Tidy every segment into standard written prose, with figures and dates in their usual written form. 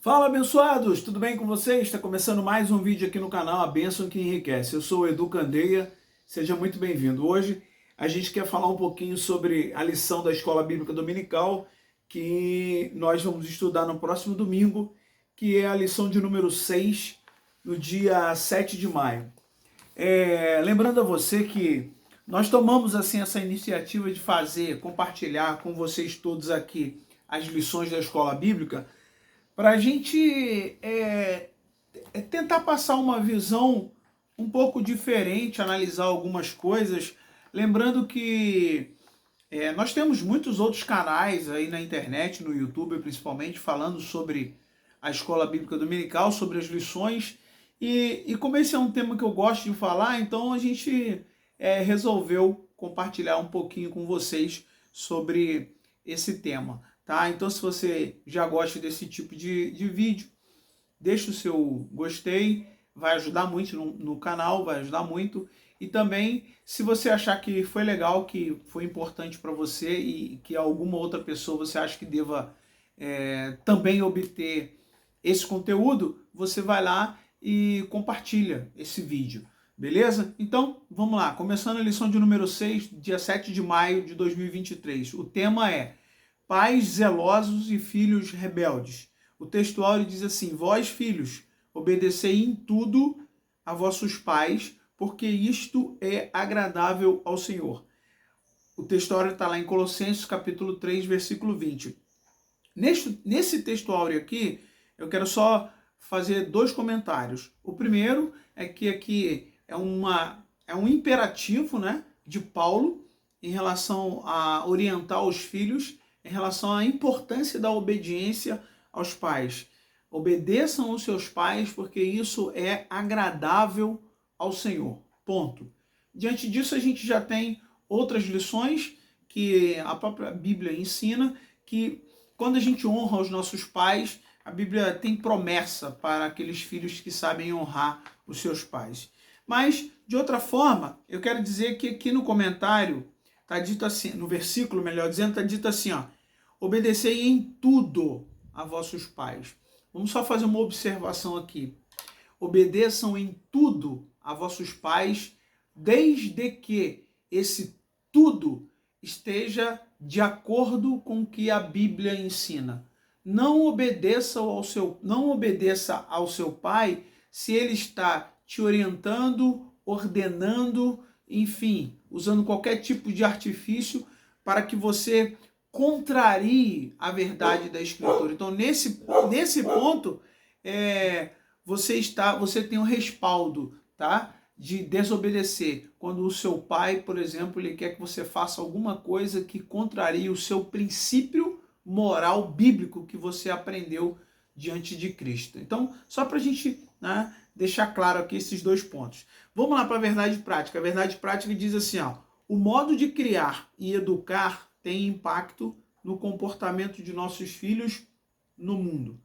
Fala, abençoados! Tudo bem com vocês? Está começando mais um vídeo aqui no canal A Bênção que Enriquece. Eu sou o Edu Candeia, seja muito bem-vindo. Hoje a gente quer falar um pouquinho sobre a lição da Escola Bíblica Dominical que nós vamos estudar no próximo domingo, que é a lição de número 6, no dia 7 de maio. Lembrando a você que nós tomamos assim essa iniciativa de compartilhar com vocês todos aqui as lições da Escola Bíblica, para a gente tentar passar uma visão um pouco diferente, analisar algumas coisas, lembrando que nós temos muitos outros canais aí na internet, no YouTube principalmente, falando sobre a Escola Bíblica Dominical, sobre as lições, e como esse é um tema que eu gosto de falar, então a gente resolveu compartilhar um pouquinho com vocês sobre esse tema. Tá? Então, se você já gosta desse tipo de vídeo, deixa o seu gostei, vai ajudar muito no canal, vai ajudar muito. E também, se você achar que foi legal, que foi importante para você e que alguma outra pessoa você acha que deva também obter esse conteúdo, você vai lá e compartilha esse vídeo. Beleza? Então, vamos lá. Começando a lição de número 6, dia 7 de maio de 2023. O tema é pais zelosos e filhos rebeldes. O textuário diz assim: vós, filhos, obedecei em tudo a vossos pais, porque isto é agradável ao Senhor. O textuário está lá em Colossenses capítulo 3, versículo 20. Nesse textuário aqui, eu quero só fazer dois comentários. O primeiro é que aqui é um imperativo, né, de Paulo em relação a orientar os filhos em relação à importância da obediência aos pais. Obedeçam os seus pais, porque isso é agradável ao Senhor. Ponto. Diante disso, a gente já tem outras lições que a própria Bíblia ensina, que quando a gente honra os nossos pais, a Bíblia tem promessa para aqueles filhos que sabem honrar os seus pais. Mas, de outra forma, eu quero dizer que aqui no comentário, está dito assim, no versículo, melhor dizendo, está dito assim, ó: obedecei em tudo a vossos pais. Vamos só fazer uma observação aqui. Obedeçam em tudo a vossos pais, desde que esse tudo esteja de acordo com o que a Bíblia ensina. Não obedeça ao seu pai se ele está te orientando, ordenando, enfim, usando qualquer tipo de artifício para que você contrarie a verdade da Escritura. Então, nesse ponto, você tem um respaldo, tá, de desobedecer. Quando o seu pai, por exemplo, ele quer que você faça alguma coisa que contrarie o seu princípio moral bíblico que você aprendeu diante de Cristo. Então, só para a gente, né, deixar claro aqui esses dois pontos. Vamos lá para a verdade prática. A verdade prática diz assim, ó: o modo de criar e educar tem impacto no comportamento de nossos filhos no mundo,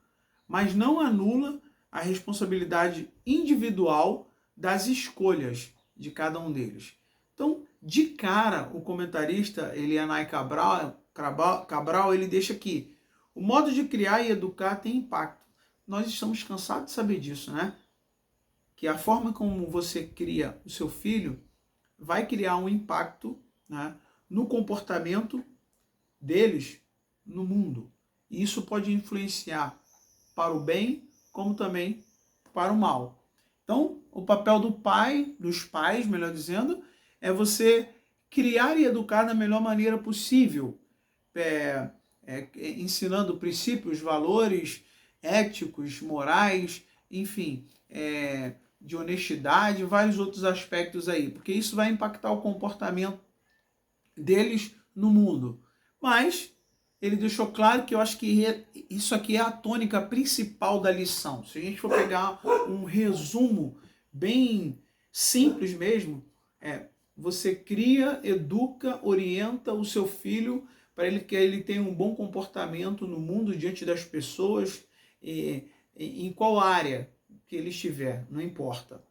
mas não anula a responsabilidade individual das escolhas de cada um deles. Então, de cara, o comentarista Elianai Cabral, ele deixa aqui: o modo de criar e educar tem impacto. Nós estamos cansados de saber disso, né? Que a forma como você cria o seu filho vai criar um impacto, né, no comportamento deles no mundo. E isso pode influenciar para o bem, como também para o mal. Então, o papel dos pais, melhor dizendo, é você criar e educar da melhor maneira possível, ensinando princípios, valores éticos, morais, enfim, de honestidade, vários outros aspectos aí, porque isso vai impactar o comportamento deles no mundo. Mas ele deixou claro que eu acho que isso aqui é a tônica principal da lição. Se a gente for pegar um resumo bem simples mesmo, você cria, educa, orienta o seu filho para que ele tenha um bom comportamento no mundo, diante das pessoas, em qual área que ele estiver, não importa.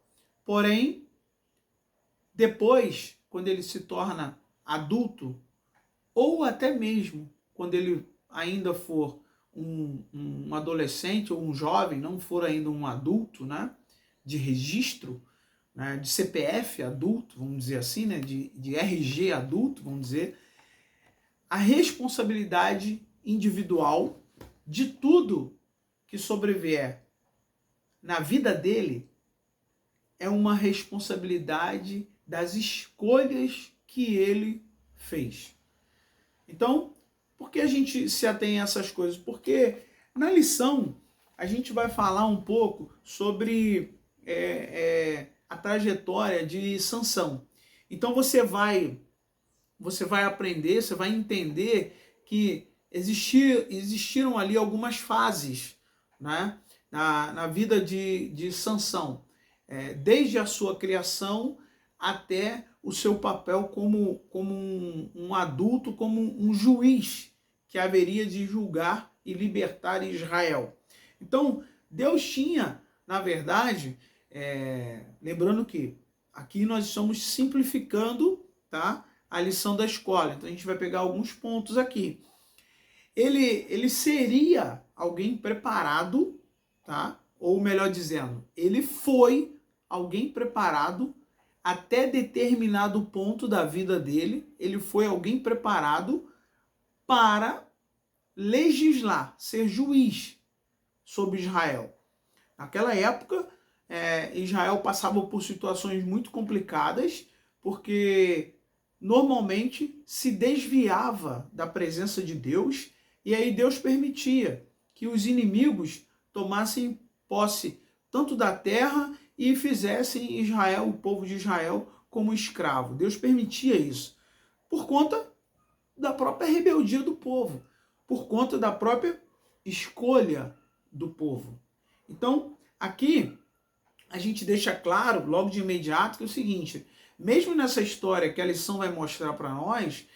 Porém, depois, quando ele se torna adulto, ou até mesmo quando ele ainda for um adolescente ou um jovem, não for ainda um adulto, né, de registro, né, de CPF adulto, vamos dizer assim, né, de RG adulto, vamos dizer, a responsabilidade individual de tudo que sobrevier na vida dele é uma responsabilidade das escolhas que ele fez. Então, por que a gente se atém a essas coisas? Porque na lição a gente vai falar um pouco sobre a trajetória de Sansão. Então você vai aprender, você vai entender que existiram ali algumas fases, né, na vida de Sansão, desde a sua criação até o seu papel como um adulto, como um juiz que haveria de julgar e libertar Israel. Então, Deus tinha, na verdade, lembrando que aqui nós estamos simplificando, tá, a lição da escola. Então a gente vai pegar alguns pontos aqui. Ele seria alguém preparado, tá? Ou melhor dizendo, ele foi alguém preparado até determinado ponto da vida dele. Ele foi alguém preparado para legislar, ser juiz sobre Israel. Naquela época, Israel passava por situações muito complicadas, porque normalmente se desviava da presença de Deus, e aí Deus permitia que os inimigos tomassem posse tanto da terra e fizessem Israel, o povo de Israel, como escravo. Deus permitia isso por conta da própria rebeldia do povo, por conta da própria escolha do povo. Então, aqui a gente deixa claro, logo de imediato, que é o seguinte: mesmo nessa história que a lição vai mostrar para nós,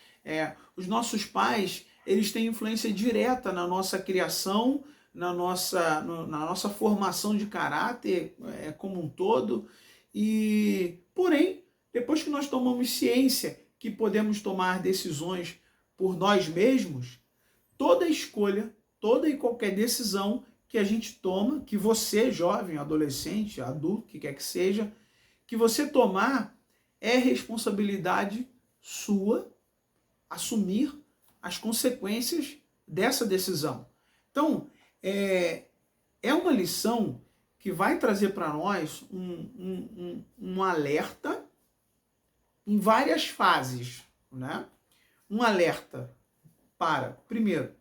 os nossos pais, eles têm influência direta na nossa criação, na nossa formação de caráter como um todo. E, porém, depois que nós tomamos ciência que podemos tomar decisões por nós mesmos, toda escolha, toda e qualquer decisão que a gente toma, que você, jovem, adolescente, adulto, que quer que seja, que você tomar, é responsabilidade sua assumir as consequências dessa decisão. Então, é uma lição que vai trazer para nós um alerta em várias fases, né? Um alerta para, primeiro,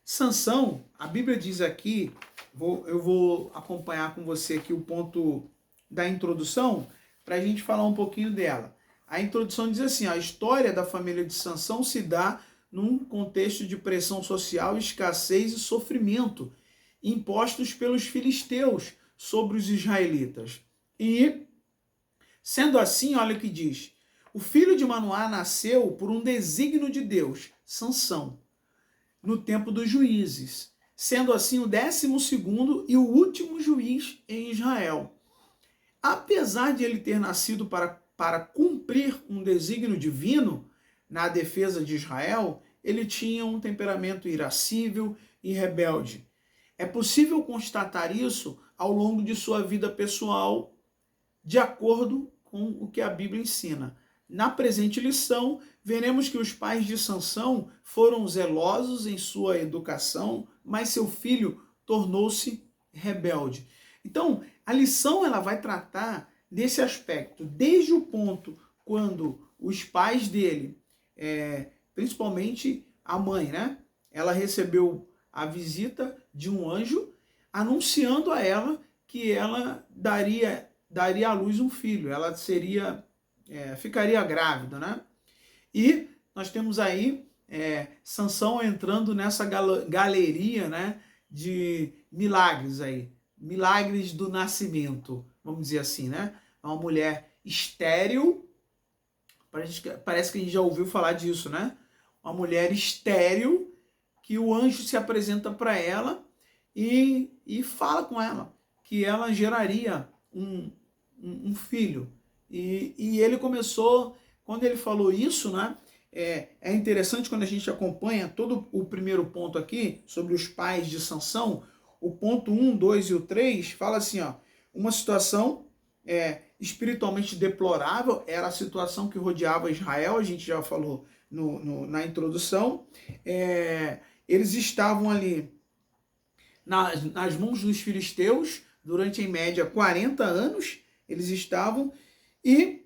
Sansão, a Bíblia diz aqui, eu vou acompanhar com você aqui o ponto da introdução, para a gente falar um pouquinho dela. A introdução diz assim: a história da família de Sansão se dá num contexto de pressão social, escassez e sofrimento impostos pelos filisteus sobre os israelitas. E, sendo assim, olha o que diz: o filho de Manoá nasceu por um desígnio de Deus, Sansão, no tempo dos juízes, sendo assim o 12º e o último juiz em Israel. Apesar de ele ter nascido para cumprir um desígnio divino na defesa de Israel, ele tinha um temperamento irascível e rebelde. É possível constatar isso ao longo de sua vida pessoal, de acordo com o que a Bíblia ensina. Na presente lição, veremos que os pais de Sansão foram zelosos em sua educação, mas seu filho tornou-se rebelde. Então, a lição ela vai tratar desse aspecto, desde o ponto quando os pais dele, principalmente a mãe, né? Ela recebeu a visita de um anjo anunciando a ela que ela daria à luz um filho. Ela ficaria grávida, né? E nós temos aí Sansão entrando nessa galeria, né, de milagres aí, milagres do nascimento, vamos dizer assim, né? Uma mulher estéril, parece que a gente já ouviu falar disso, né? Uma mulher estéril, que o anjo se apresenta para ela e fala com ela que ela geraria um filho. E ele começou, quando ele falou isso, né? é interessante quando a gente acompanha todo o primeiro ponto aqui, sobre os pais de Sansão, o ponto 1, 2 e o 3, fala assim, ó, uma situação espiritualmente deplorável, era a situação que rodeava Israel, a gente já falou na introdução, eles estavam ali nas mãos dos filisteus, durante em média 40 anos, eles estavam, e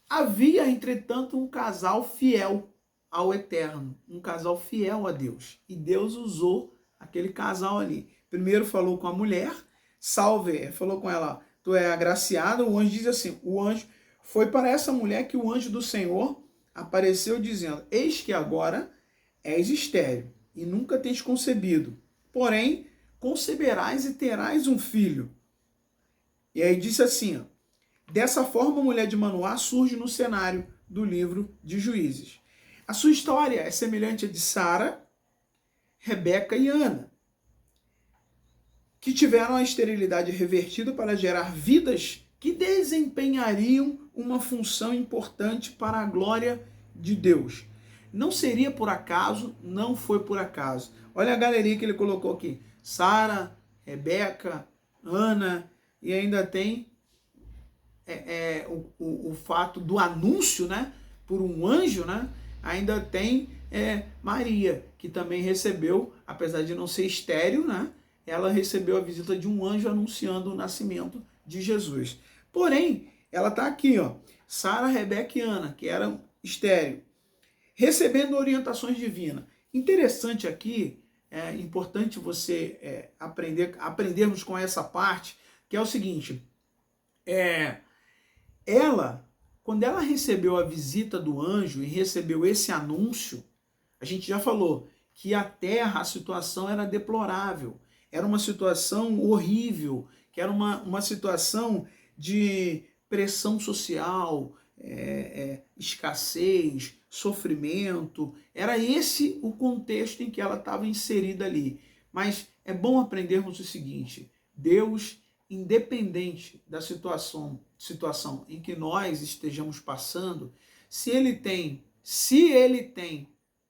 havia, entretanto, um casal fiel ao Eterno, um casal fiel a Deus, e Deus usou aquele casal ali. Primeiro falou com a mulher, salve, falou com ela, tu é agraciada, o anjo diz assim, o anjo, foi para essa mulher que o anjo do Senhor apareceu dizendo, eis que agora és estéril, e nunca tens concebido, porém, conceberás e terás um filho. E aí disse assim, ó, dessa forma a mulher de Manoá surge no cenário do livro de Juízes. A sua história é semelhante à de Sara, Rebeca e Ana, que tiveram a esterilidade revertida para gerar vidas que desempenhariam uma função importante para a glória de Deus. Não seria por acaso, não foi por acaso. Olha a galeria que ele colocou aqui. Sara, Rebeca, Ana, e ainda tem o fato do anúncio, né, por um anjo, né, ainda tem Maria, que também recebeu, apesar de não ser estéril, né, ela recebeu a visita de um anjo anunciando o nascimento de Jesus. Porém, ela está aqui, ó, Sara, Rebeca e Ana, que eram estéril, recebendo orientações divinas. Interessante aqui, é importante você aprendermos com essa parte, que é o seguinte, quando ela recebeu a visita do anjo e recebeu esse anúncio, a gente já falou que a terra, a situação era deplorável, era uma situação horrível, que era uma situação de pressão social, escassez, sofrimento. Era esse o contexto em que ela estava inserida ali. Mas é bom aprendermos o seguinte, Deus, independente da situação em que nós estejamos passando, se ele tem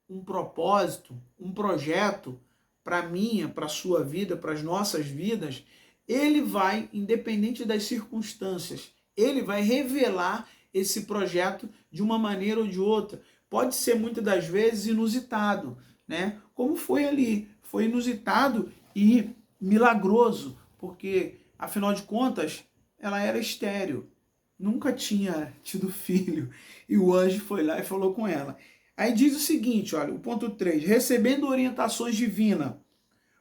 um propósito, um projeto para a minha, para a sua vida, para as nossas vidas, ele vai, independente das circunstâncias, ele vai revelar esse projeto de uma maneira ou de outra. Pode ser muitas das vezes inusitado, né? Como foi ali, foi inusitado e milagroso, porque afinal de contas, ela era estéril, nunca tinha tido filho, e o anjo foi lá e falou com ela. Aí diz o seguinte, olha, o ponto 3, recebendo orientações divinas,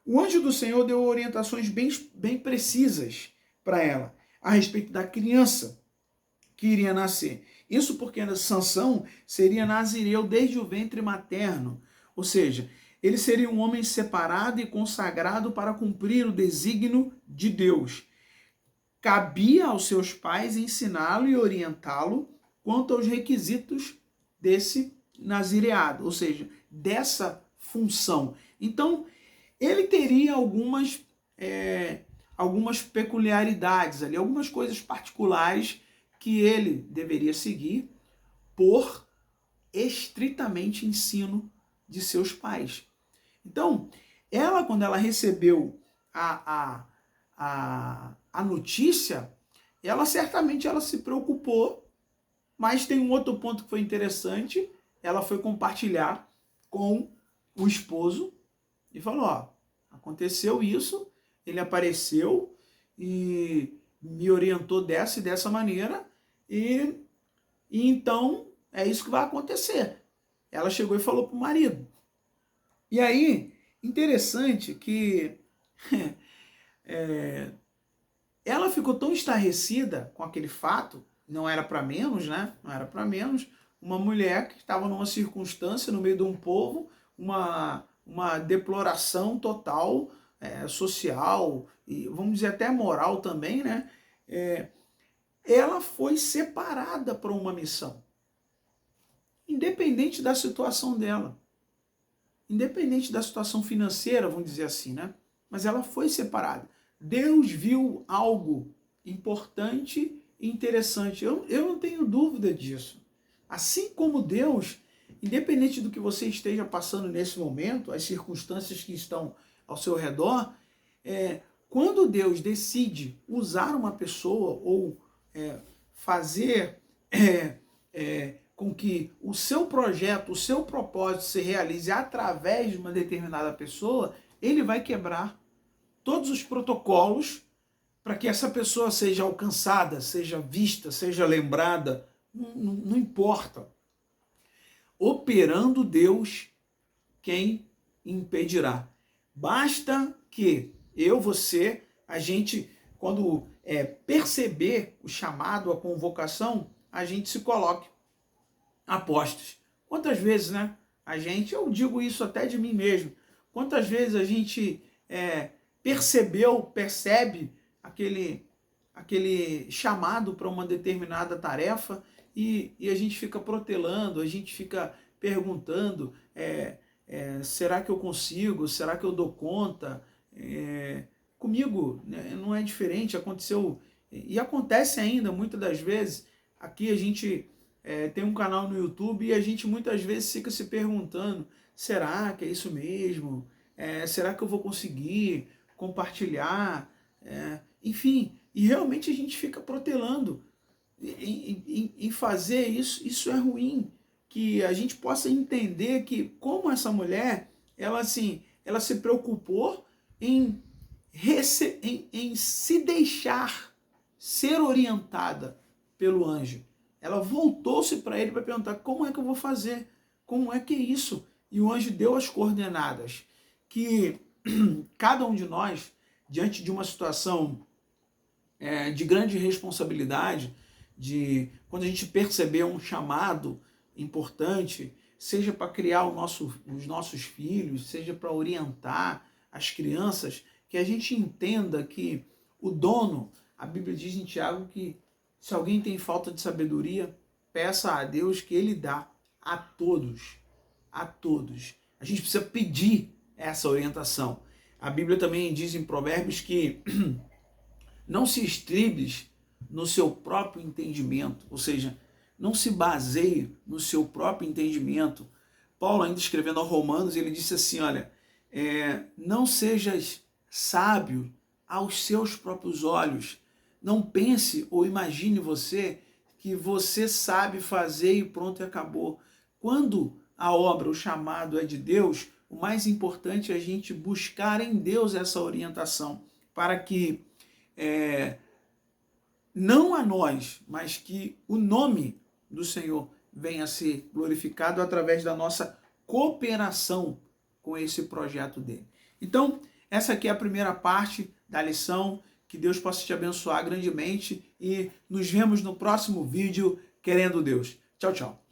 o anjo do Senhor deu orientações bem precisas para ela, a respeito da criança que iria nascer. Isso porque Sansão seria nazireu desde o ventre materno, ou seja, ele seria um homem separado e consagrado para cumprir o desígnio de Deus. Cabia aos seus pais ensiná-lo e orientá-lo quanto aos requisitos desse nazireado, ou seja, dessa função. Então, ele teria algumas peculiaridades ali, algumas coisas particulares que ele deveria seguir por estritamente ensino de seus pais. Então, ela, quando ela recebeu a notícia, ela certamente se preocupou, mas tem um outro ponto que foi interessante, ela foi compartilhar com o esposo e falou, ó, aconteceu isso, ele apareceu e me orientou dessa e dessa maneira, e então é isso que vai acontecer. Ela chegou e falou para o marido. E aí, interessante que ela ficou tão estarrecida com aquele fato, não era para menos, né? Não era para menos, uma mulher que estava numa circunstância no meio de um povo, uma deploração total, social, e vamos dizer até moral também, né? Ela foi separada para uma missão, independente da situação dela, independente da situação financeira, vamos dizer assim, né? Mas ela foi separada. Deus viu algo importante e interessante. Eu não tenho dúvida disso. Assim como Deus, independente do que você esteja passando nesse momento, as circunstâncias que estão ao seu redor, quando Deus decide usar uma pessoa ou fazer com que o seu projeto, o seu propósito se realize através de uma determinada pessoa, ele vai quebrar todos os protocolos para que essa pessoa seja alcançada, seja vista, seja lembrada, não importa. Operando Deus, quem impedirá? Basta que você, a gente, quando perceber o chamado, a convocação, a gente se coloque a postos. Quantas vezes, né? Eu digo isso até de mim mesmo, quantas vezes a gente percebe aquele chamado para uma determinada tarefa e a gente fica protelando, a gente fica perguntando, será que eu consigo? Será que eu dou conta? Comigo, né, não é diferente, aconteceu e acontece ainda muitas das vezes. Aqui a gente tem um canal no YouTube e a gente muitas vezes fica se perguntando, será que é isso mesmo? Será que eu vou conseguir compartilhar? Enfim, e realmente a gente fica protelando em fazer isso. Isso é ruim, que a gente possa entender que como essa mulher, ela se preocupou em se deixar ser orientada pelo anjo. Ela voltou-se para ele para perguntar, como é que eu vou fazer? Como é que é isso? E o anjo deu as coordenadas, que cada um de nós, diante de uma situação de grande responsabilidade, quando a gente perceber um chamado importante, seja para criar os nossos filhos, seja para orientar as crianças, que a gente entenda que o dono, a Bíblia diz em Tiago que se alguém tem falta de sabedoria, peça a Deus que Ele dá a todos. A todos. A gente precisa pedir essa orientação. A Bíblia também diz em Provérbios que não se estribes no seu próprio entendimento, ou seja, não se baseie no seu próprio entendimento. Paulo, ainda escrevendo aos Romanos, ele disse assim, olha, não sejas sábio aos seus próprios olhos. Não pense ou imagine você que você sabe fazer e pronto, e acabou. Quando a obra, o chamado é de Deus, o mais importante é a gente buscar em Deus essa orientação, para que não a nós, mas que o nome do Senhor venha a ser glorificado através da nossa cooperação com esse projeto dele. Então, essa aqui é a primeira parte da lição. Que Deus possa te abençoar grandemente e nos vemos no próximo vídeo, querendo Deus. Tchau, tchau.